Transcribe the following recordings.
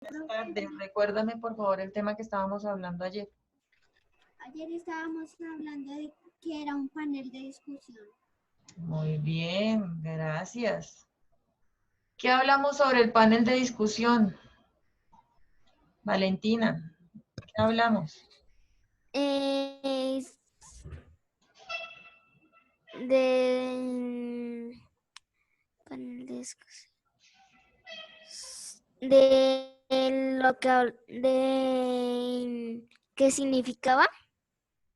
Buenas tardes. Recuérdame, por favor, el tema que estábamos hablando ayer. Ayer estábamos hablando de que era un panel de discusión. Muy bien, gracias. ¿Qué hablamos sobre el panel de discusión? Valentina, ¿qué hablamos? Es panel de discusión. De lo que de qué significaba.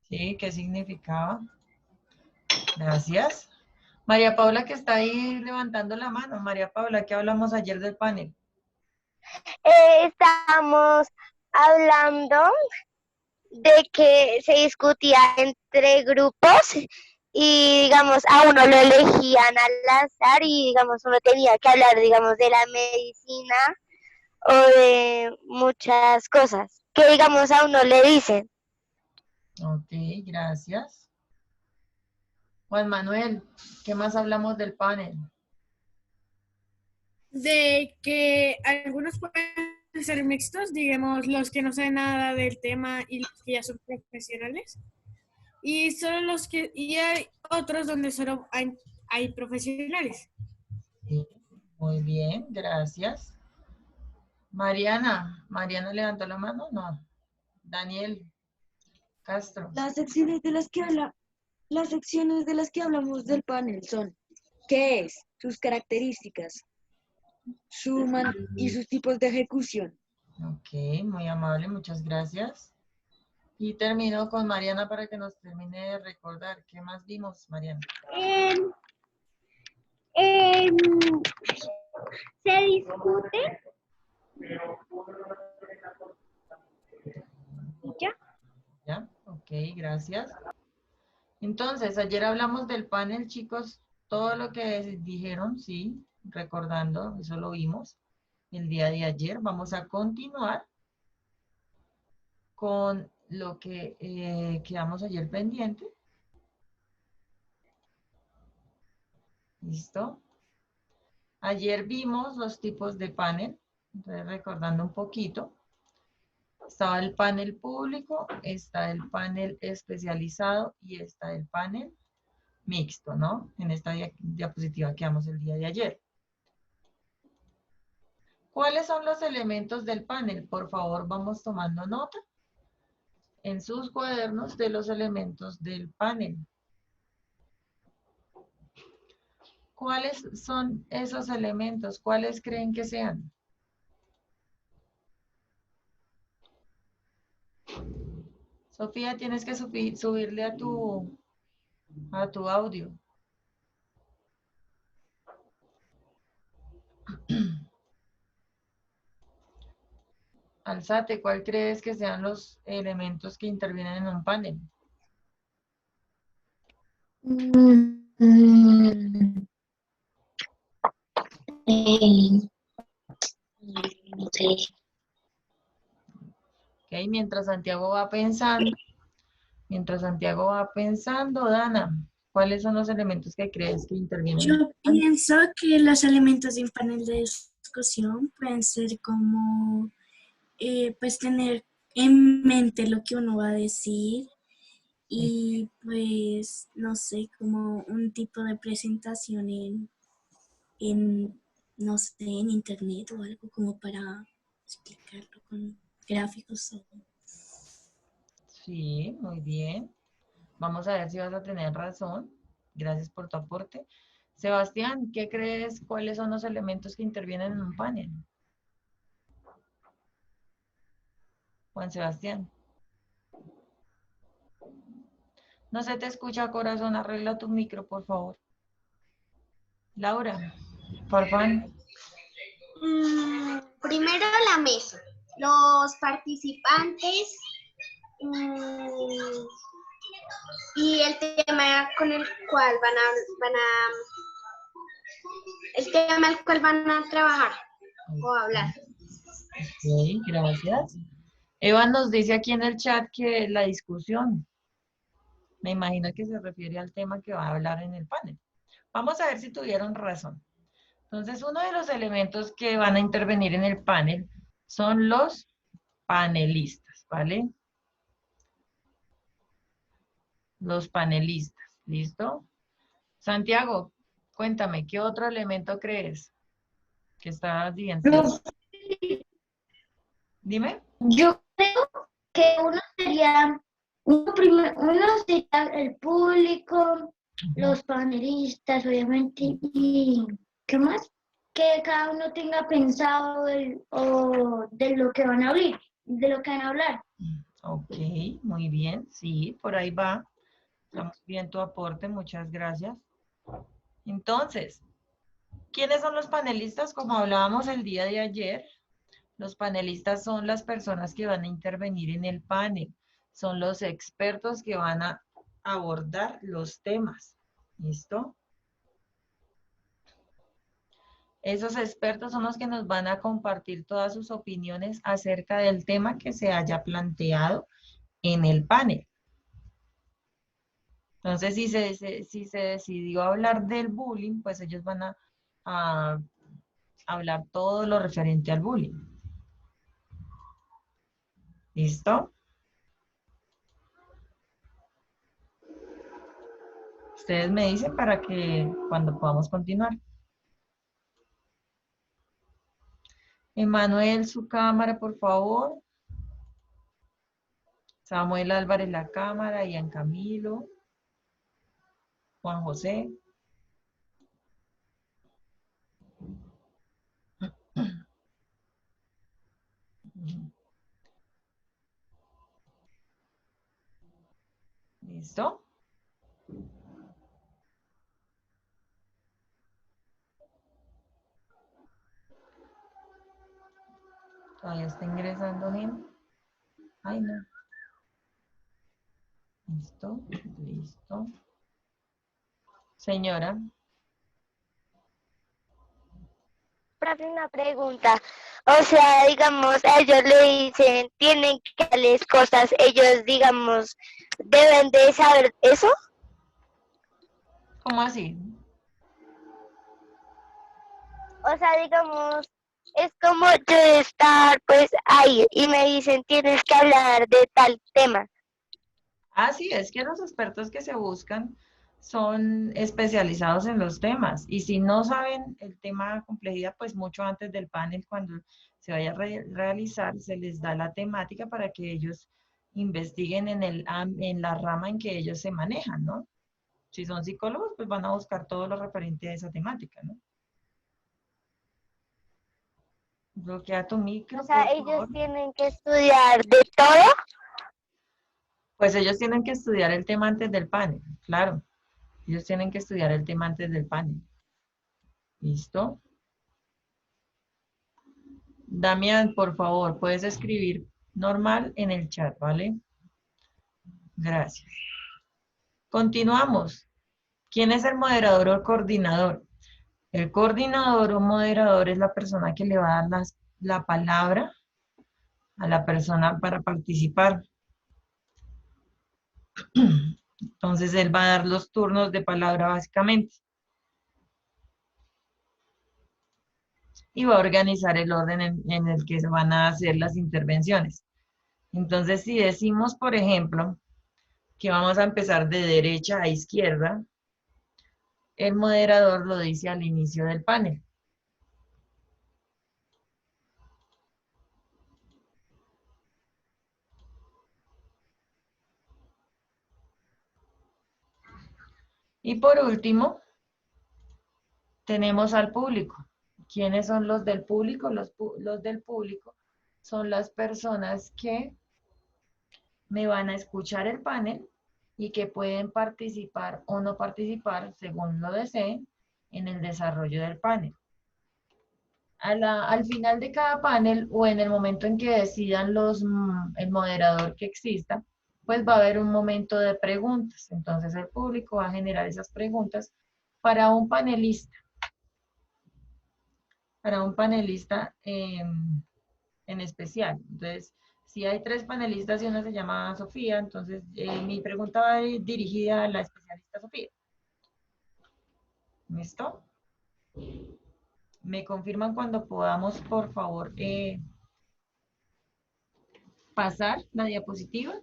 Sí, ¿qué significaba? Gracias. María Paula, que está ahí levantando la mano. María Paula, ¿qué hablamos ayer del panel? Estamos hablando de que se discutía entre grupos y digamos a uno lo elegían al azar y digamos uno tenía que hablar digamos de la medicina o de muchas cosas que digamos a uno le dicen. Ok, gracias. Juan Manuel, ¿qué más hablamos del panel? De que algunos pueden ser mixtos, digamos, los que no saben nada del tema y los que ya son profesionales. Y hay otros donde solo hay profesionales. Sí, muy bien, gracias. Mariana levantó la mano, no. Daniel Castro. Las secciones de las que hablamos del panel son ¿qué es? Sus características, y sus tipos de ejecución. Ok, muy amable, muchas gracias. Y termino con Mariana para que nos termine de recordar. ¿Qué más vimos, Mariana? Se discute. ¿Ya? ¿Ya? Ok, gracias. Entonces, ayer hablamos del panel, chicos. Todo lo que dijeron, sí, recordando, eso lo vimos el día de ayer. Vamos a continuar con lo que quedamos ayer pendiente. ¿Listo? Ayer vimos los tipos de panel, entonces recordando un poquito. Estaba el panel público, está el panel especializado y está el panel mixto, ¿no? En esta diapositiva que damos el día de ayer. ¿Cuáles son los elementos del panel? Por favor, vamos tomando nota en sus cuadernos de los elementos del panel. ¿Cuáles son esos elementos? ¿Cuáles creen que sean? Sofía, tienes que subirle a tu audio. Alzate, ¿cuál crees que sean los elementos que intervienen en un panel? No sé. Ok, mientras Santiago va pensando, Dana, ¿cuáles son los elementos que crees que intervienen en Yo un panel? pienso que los elementos de un panel de discusión pueden ser como, pues tener en mente lo que uno va a decir y pues, no sé, como un tipo de presentación no sé, en internet o algo como para explicarlo con gráficos. Sí, muy bien. Vamos a ver si vas a tener razón. Gracias por tu aporte. Sebastián, ¿qué crees? ¿Cuáles son los elementos que intervienen en un panel? Juan Sebastián. No se te escucha, corazón. Arregla tu micro, por favor. Laura, por favor. Primero la mesa, los participantes y el tema con el cual van a trabajar o hablar. Ok, gracias. Eva nos dice aquí en el chat que la discusión, me imagino que se refiere al tema que va a hablar en el panel. Vamos a ver si tuvieron razón. Entonces, uno de los elementos que van a intervenir en el panel son los panelistas, ¿vale? Los panelistas, ¿listo? Santiago, cuéntame, ¿qué otro elemento crees que está evidenciado? Dime. Yo creo que uno sería el público, los panelistas, obviamente, y ¿qué más? Que cada uno tenga pensado de lo que van a hablar, de lo que van a hablar. Ok, muy bien, sí, por ahí va. Estamos bien tu aporte, muchas gracias. Entonces, ¿quiénes son los panelistas? Como hablábamos el día de ayer, los panelistas son las personas que van a intervenir en el panel, son los expertos que van a abordar los temas. ¿Listo? Esos expertos son los que nos van a compartir todas sus opiniones acerca del tema que se haya planteado en el panel. Entonces, si se decidió hablar del bullying, pues ellos van a hablar todo lo referente al bullying. ¿Listo? Ustedes me dicen para que cuando podamos continuar. Emanuel, su cámara, por favor. Samuel Álvarez, la cámara. Ian Camilo. Juan José. ¿Listo? Todavía está ingresando bien. Ay, no. Listo, listo. Señora. Profe, una pregunta. O sea, digamos, a ellos le dicen, tienen que darles cosas, ellos, digamos, deben de saber eso. ¿Cómo así? O sea, digamos, es como yo estar pues ahí y me dicen, tienes que hablar de tal tema. Así es que los expertos que se buscan son especializados en los temas. Y si no saben el tema de complejidad, pues mucho antes del panel, cuando se vaya a realizar, se les da la temática para que ellos investiguen en la rama en que ellos se manejan, ¿no? Si son psicólogos, pues van a buscar todo lo referente a esa temática, ¿no? Bloquea tu micro, O sea, por ellos favor. tienen que estudiar de todo. Pues ellos tienen que estudiar el tema antes del panel, claro. Ellos tienen que estudiar el tema antes del panel. ¿Listo? Damián, por favor, puedes escribir normal en el chat, ¿vale? Gracias. Continuamos. ¿Quién es el moderador o el coordinador? El coordinador o moderador es la persona que le va a dar la palabra a la persona para participar. Entonces, él va a dar los turnos de palabra básicamente. Y va a organizar el orden en el que se van a hacer las intervenciones. Entonces, si decimos, por ejemplo, que vamos a empezar de derecha a izquierda, el moderador lo dice al inicio del panel. Y por último, tenemos al público. ¿Quiénes son los del público? Los del público son las personas que me van a escuchar el panel y que pueden participar o no participar, según lo deseen, en el desarrollo del panel. Al final de cada panel o en el momento en que decidan el moderador que exista, pues va a haber un momento de preguntas. Entonces el público va a generar esas preguntas para un panelista. Para un panelista en especial. Entonces, si hay 3 panelistas y uno se llama Sofía, entonces mi pregunta va dirigida a la especialista Sofía. ¿Listo? Me confirman cuando podamos, por favor, pasar la diapositiva.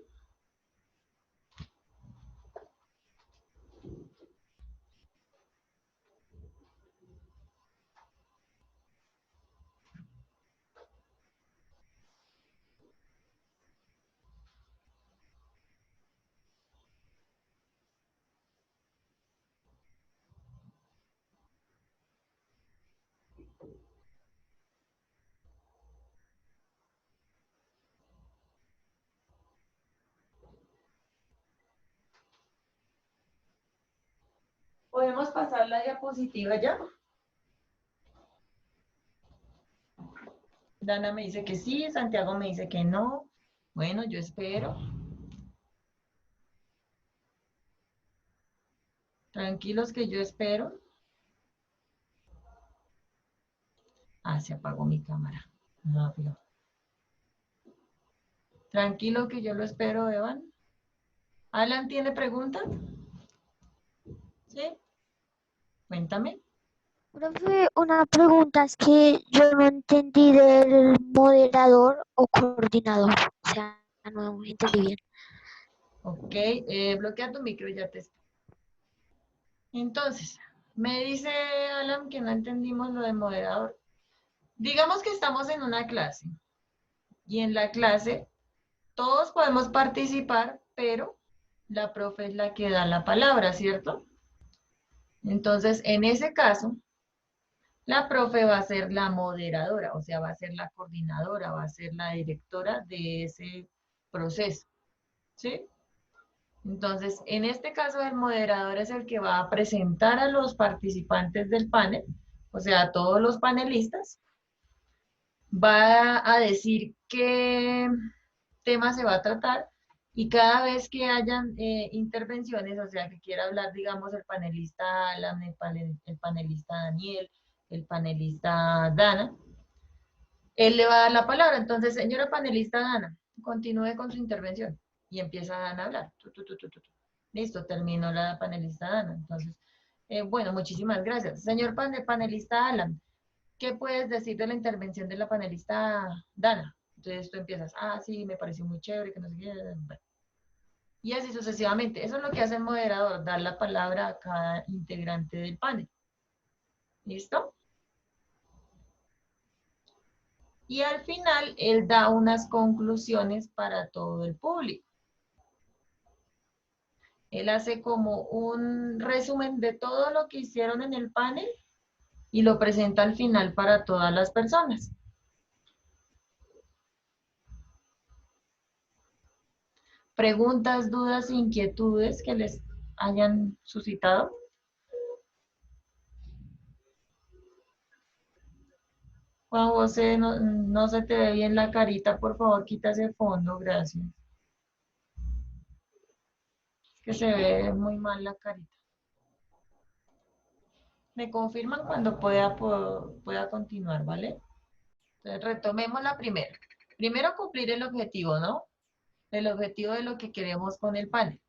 ¿Podemos pasar la diapositiva ya? Dana me dice que sí, Santiago me dice que no. Bueno, yo espero. Tranquilos que yo espero. Ah, se apagó mi cámara. No, pero... Tranquilo que yo lo espero, Evan. ¿Alan tiene pregunta? ¿Sí? Cuéntame. Profe, una pregunta es que yo no entendí del moderador o coordinador. O sea, no entendí bien. Ok, bloquea tu micro y ya te explico. Entonces, me dice Alan que no entendimos lo de moderador. Digamos que estamos en una clase y en la clase todos podemos participar, pero la profe es la que da la palabra, ¿cierto? Entonces, en ese caso, la profe va a ser la moderadora, o sea, va a ser la coordinadora, va a ser la directora de ese proceso, ¿sí? Entonces, en este caso, el moderador es el que va a presentar a los participantes del panel, o sea, a todos los panelistas, va a decir qué tema se va a tratar y cada vez que hayan intervenciones, o sea, que quiera hablar, digamos, el panelista Alan, el panelista Daniel, el panelista Dana, él le va a dar la palabra. Entonces, señora panelista Dana, continúe con su intervención. Y empieza Dana a hablar. Listo, terminó la panelista Dana. Entonces, bueno, muchísimas gracias. Señor panelista Alan, ¿qué puedes decir de la intervención de la panelista Dana? Entonces tú empiezas, ah, sí, me pareció muy chévere, que no sé qué. Bueno. Y así sucesivamente. Eso es lo que hace el moderador, dar la palabra a cada integrante del panel. ¿Listo? Y al final, él da unas conclusiones para todo el público. Él hace como un resumen de todo lo que hicieron en el panel y lo presenta al final para todas las personas. Preguntas, dudas, inquietudes que les hayan suscitado. Juan José, no se te ve bien la carita, por favor, quita ese fondo, gracias. Es que se ve muy mal la carita. Me confirman cuando pueda continuar, ¿vale? Entonces, retomemos la primera. Primero, cumplir el objetivo, ¿no? El objetivo de lo que queremos con el panel.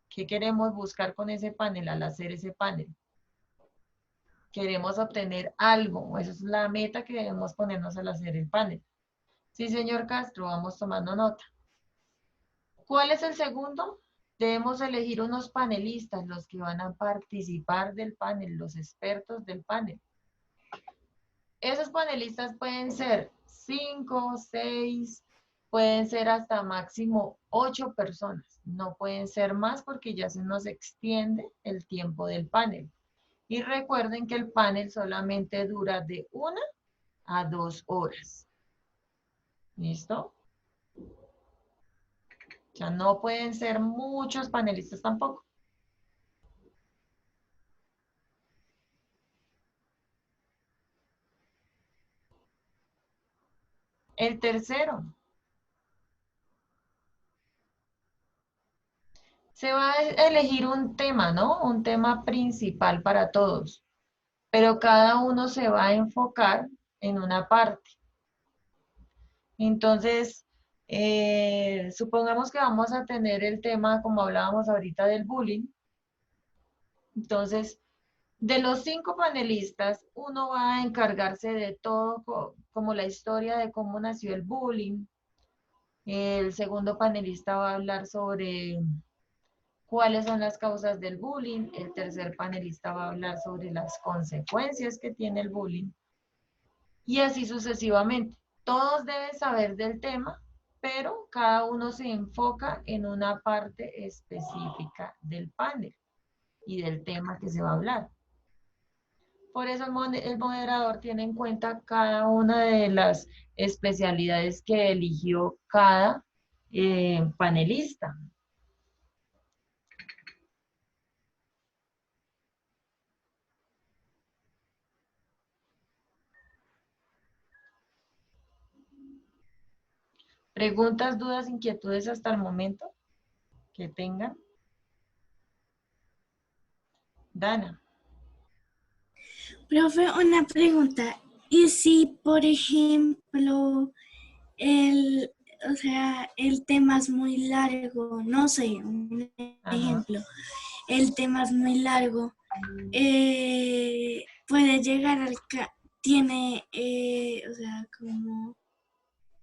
¿Qué queremos buscar con ese panel al hacer ese panel? Queremos obtener algo. Esa es la meta que debemos ponernos al hacer el panel. Sí, señor Castro, vamos tomando nota. ¿Cuál es el segundo? Debemos elegir unos panelistas, los que van a participar del panel, los expertos del panel. Esos panelistas pueden ser 5, 6, pueden ser hasta máximo 8 personas. No pueden ser más porque ya se nos extiende el tiempo del panel. Y recuerden que el panel solamente dura de 1 a 2 horas. ¿Listo? O sea, no pueden ser muchos panelistas tampoco. El tercero. Se va a elegir un tema, ¿no? Un tema principal para todos. Pero cada uno se va a enfocar en una parte. Entonces, supongamos que vamos a tener el tema, como hablábamos ahorita, del bullying. Entonces, de los 5 panelistas, uno va a encargarse de todo, como la historia de cómo nació el bullying, El segundo panelista va a hablar sobre cuáles son las causas del bullying. El tercer panelista va a hablar sobre las consecuencias que tiene el bullying. Y así sucesivamente. Todos deben saber del tema, pero cada uno se enfoca en una parte específica del panel y del tema que se va a hablar. Por eso el moderador tiene en cuenta cada una de las especialidades que eligió cada panelista. ¿Preguntas, dudas, inquietudes hasta el momento que tengan? Dana. Profe, una pregunta. ¿Y si, por ejemplo, el tema es muy largo? No sé, un ejemplo. El tema es muy largo. Puede llegar como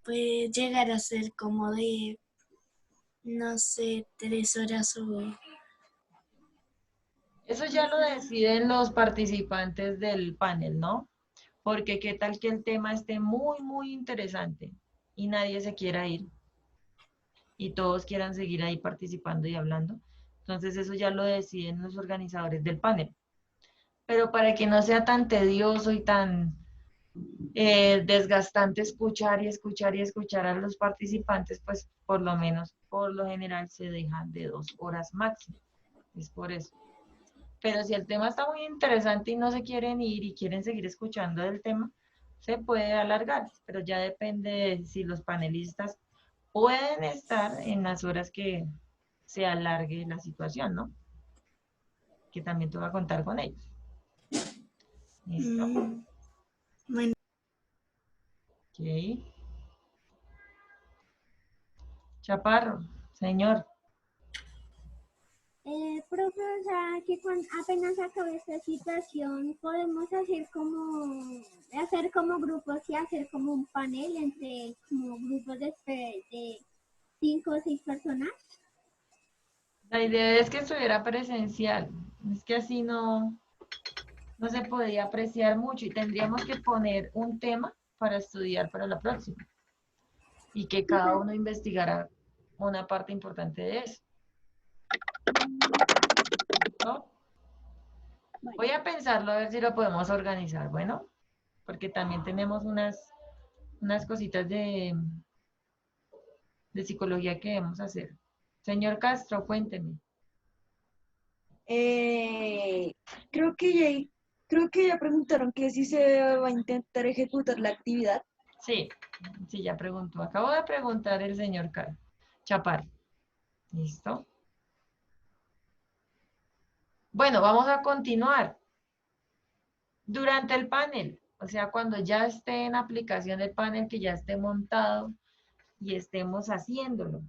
puede llegar a ser como de, no sé, 3 horas o... Eso ya lo deciden los participantes del panel, ¿no? Porque qué tal que el tema esté muy, muy interesante y nadie se quiera ir y todos quieran seguir ahí participando y hablando. Entonces eso ya lo deciden los organizadores del panel. Pero para que no sea tan tedioso y tan desgastante escuchar y escuchar y escuchar a los participantes, pues por lo menos, por lo general, se dejan de 2 horas máximo. Es por eso. Pero si el tema está muy interesante y no se quieren ir y quieren seguir escuchando del tema, se puede alargar, pero ya depende de si los panelistas pueden estar en las horas que se alargue la situación, ¿no? Que también te voy a contar con ellos. ¿Listo? Bueno. Ok. Chaparro, señor. Profe, o sea, que apenas acabe esta situación, podemos hacer como grupos y hacer como un panel entre como grupos de 5 o 6 personas. La idea es que estuviera presencial. Es que así no se podía apreciar mucho y tendríamos que poner un tema para estudiar para la próxima. Y que cada uno investigara una parte importante de eso. ¿No? Voy a pensarlo a ver si lo podemos organizar, bueno, porque también tenemos unas cositas de psicología que debemos hacer. Señor Castro, cuénteme. Creo que ya preguntaron que si se va a intentar ejecutar la actividad. Sí, ya preguntó. Acabo de preguntar el señor Chaparro. ¿Listo? Bueno, vamos a continuar. Durante el panel, o sea, cuando ya esté en aplicación el panel, que ya esté montado y estemos haciéndolo.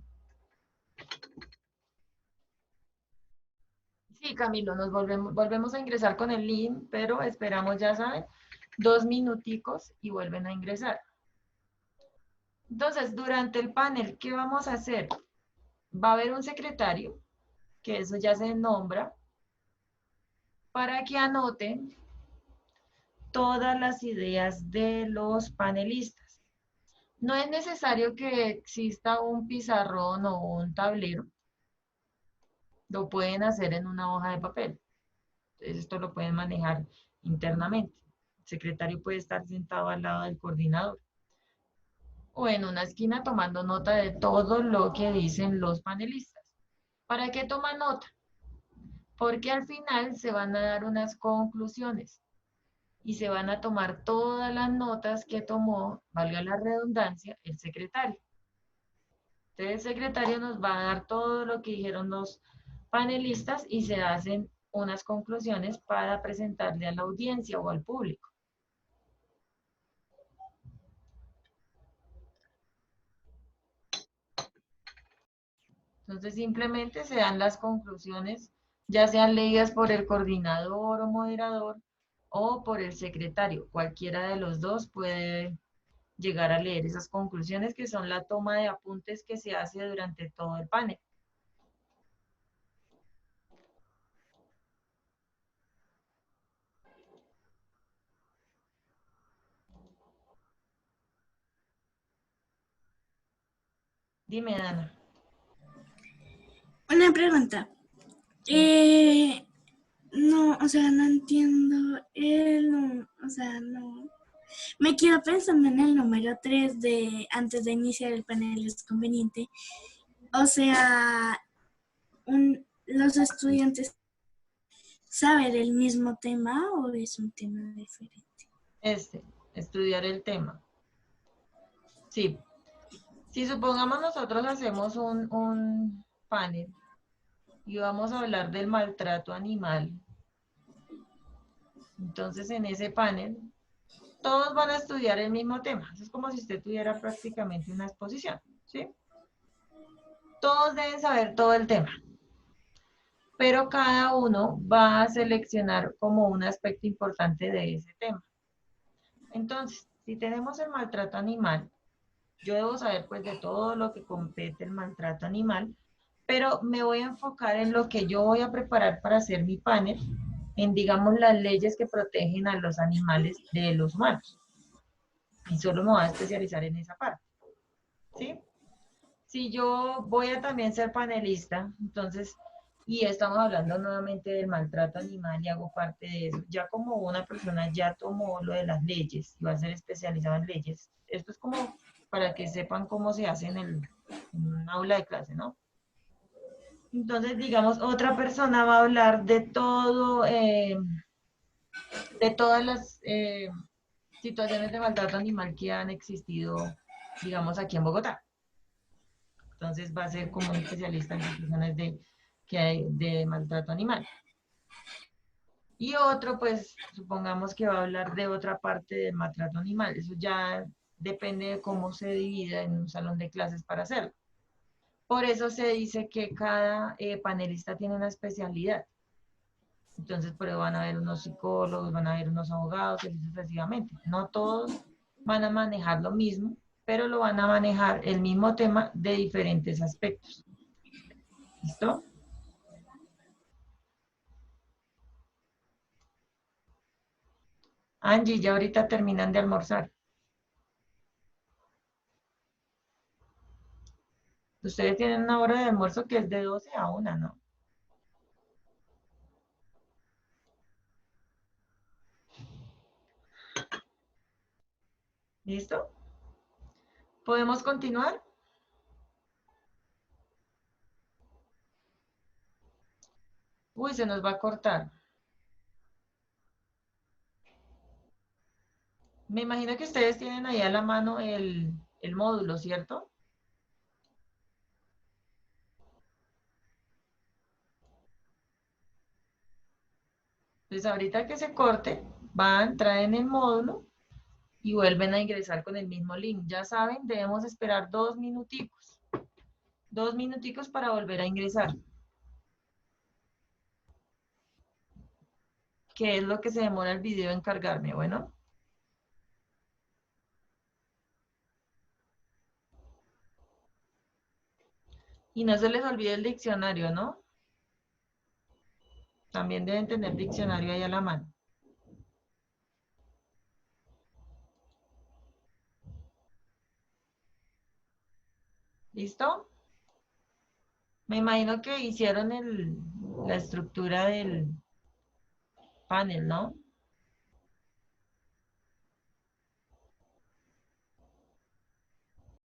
Sí, Camilo, nos volvemos a ingresar con el link, pero esperamos, ya saben, 2 minuticos y vuelven a ingresar. Entonces, durante el panel, ¿qué vamos a hacer? Va a haber un secretario, que eso ya se nombra, para que anoten todas las ideas de los panelistas. No es necesario que exista un pizarrón o un tablero. Lo pueden hacer en una hoja de papel. Entonces, esto lo pueden manejar internamente. El secretario puede estar sentado al lado del coordinador o en una esquina tomando nota de todo lo que dicen los panelistas. ¿Para qué toma nota? Porque al final se van a dar unas conclusiones y se van a tomar todas las notas que tomó, valga la redundancia, el secretario. Entonces el secretario nos va a dar todo lo que dijeron los panelistas y se hacen unas conclusiones para presentarle a la audiencia o al público. Entonces simplemente se dan las conclusiones, ya sean leídas por el coordinador o moderador o por el secretario. Cualquiera de los dos puede llegar a leer esas conclusiones que son la toma de apuntes que se hace durante todo el panel. Dime, Dana. Una pregunta. No, o sea, no entiendo o sea, no. Me quedo pensando en el número 3 de antes de iniciar el panel es conveniente. O sea, los estudiantes saben el mismo tema o es un tema diferente. Estudiar el tema. Sí. Si supongamos nosotros hacemos un panel y vamos a hablar del maltrato animal, entonces en ese panel todos van a estudiar el mismo tema. Es como si usted tuviera prácticamente una exposición, ¿sí? Todos deben saber todo el tema, pero cada uno va a seleccionar como un aspecto importante de ese tema. Entonces, si tenemos el maltrato animal, yo debo saber pues de todo lo que compete el maltrato animal, pero me voy a enfocar en lo que yo voy a preparar para hacer mi panel, en digamos las leyes que protegen a los animales de los humanos. Y solo me voy a especializar en esa parte, ¿sí? Si yo voy a también ser panelista, entonces, y estamos hablando nuevamente del maltrato animal y hago parte de eso, ya como una persona ya tomó lo de las leyes y va a ser especializado en leyes, esto es como para que sepan cómo se hace en un aula de clase, ¿no? Entonces, digamos, otra persona va a hablar de todo, de todas las situaciones de maltrato animal que han existido, digamos, aquí en Bogotá. Entonces va a ser como un especialista en situaciones que hay de maltrato animal. Y otro, pues, supongamos que va a hablar de otra parte del maltrato animal. Eso ya depende de cómo se divida en un salón de clases para hacerlo. Por eso se dice que cada panelista tiene una especialidad. Entonces, por eso van a haber unos psicólogos, van a haber unos abogados, y así sucesivamente. No todos van a manejar lo mismo, pero lo van a manejar el mismo tema de diferentes aspectos. ¿Listo? Angie, ya ahorita terminan de almorzar. Ustedes tienen una hora de almuerzo que es de 12 a 1, ¿no? ¿Listo? ¿Podemos continuar? Uy, se nos va a cortar. Me imagino que ustedes tienen ahí a la mano el módulo, ¿cierto? Entonces ahorita que se corte, van a entrar en el módulo y vuelven a ingresar con el mismo link. Ya saben, debemos esperar 2 minuticos. 2 minuticos para volver a ingresar. ¿Qué es lo que se demora el video en cargarme? Bueno. Y no se les olvide el diccionario, ¿no? También deben tener diccionario ahí a la mano. ¿Listo? Me imagino que hicieron la estructura del panel, ¿no?